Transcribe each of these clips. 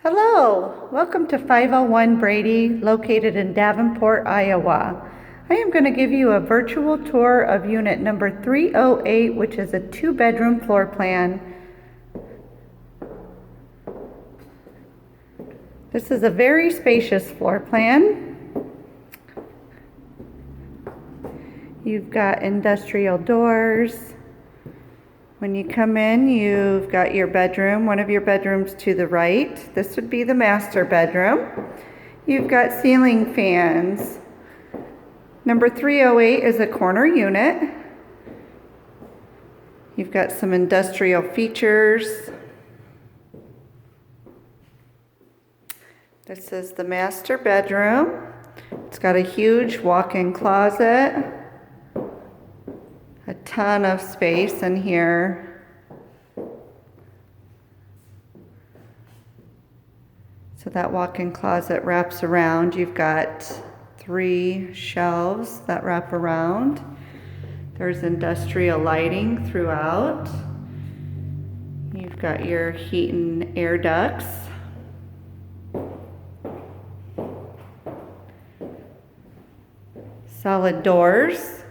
Hello, welcome to 501 Brady, located in Davenport, Iowa. I am going to give you a virtual tour of unit number 308, which is a 2-bedroom floor plan. This is a very spacious floor plan. You've got industrial doors. When you come in, you've got your bedroom, one of your bedrooms to the right. This would be the master bedroom. You've got ceiling fans. Number 308 is a corner unit. You've got some industrial features. This is the master bedroom. It's got a huge walk-in closet. A ton of space in here. So that walk-in closet wraps around. You've got 3 shelves that wrap around. There's industrial lighting throughout. You've got your heat and air ducts. Solid doors.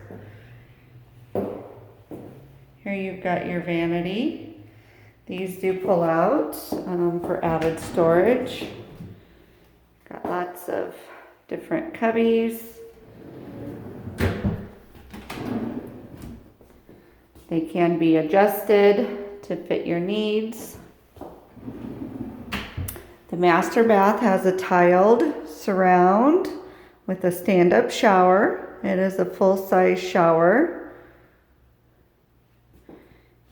Here you've got your vanity. These do pull out for added storage. Got lots of different cubbies. They can be adjusted to fit your needs. The master bath has a tiled surround with a stand-up shower. It is a full-size shower.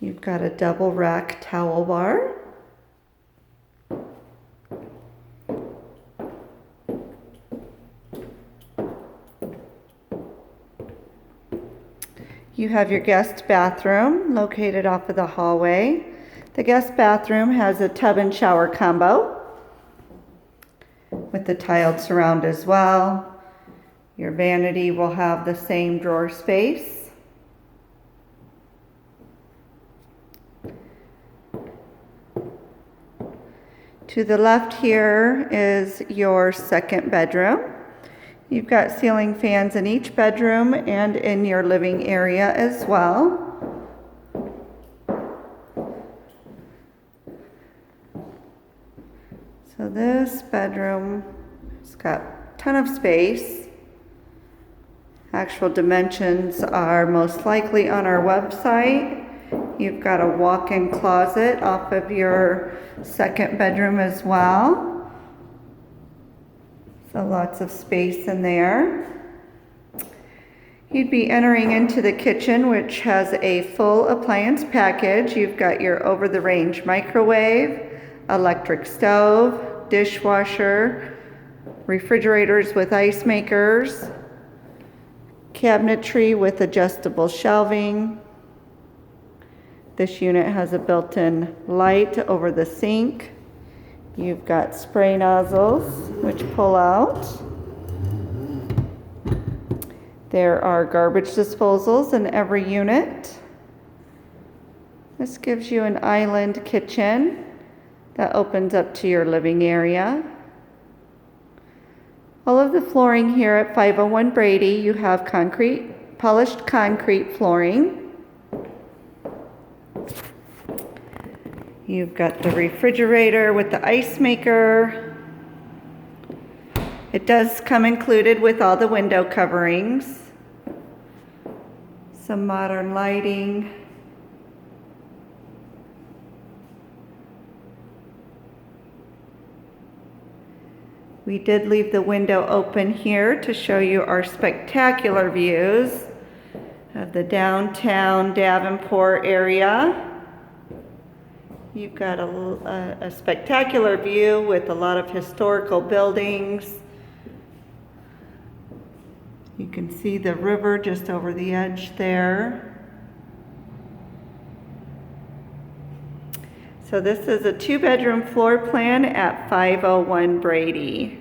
You've got a double rack towel bar. You have your guest bathroom located off of the hallway. The guest bathroom has a tub and shower combo with the tiled surround as well. Your vanity will have the same drawer space. To the left here is your second bedroom. You've got ceiling fans in each bedroom and in your living area as well. So this bedroom has got a ton of space. Actual dimensions are most likely on our website. You've got a walk-in closet off of your second bedroom as well. So lots of space in there. You'd be entering into the kitchen, which has a full appliance package. You've got your over-the-range microwave, electric stove, dishwasher, refrigerators with ice makers, cabinetry with adjustable shelving. This unit has a built-in light over the sink. You've got spray nozzles which pull out. There are garbage disposals in every unit. This gives you an island kitchen that opens up to your living area. All of the flooring here at 501 Brady, you have polished concrete flooring. You've got the refrigerator with the ice maker. It does come included with all the window coverings. Some modern lighting. We did leave the window open here to show you our spectacular views of the downtown Davenport area. You've got a spectacular view with a lot of historical buildings. You can see the river just over the edge there. So this is a 2-bedroom floor plan at 501 Brady.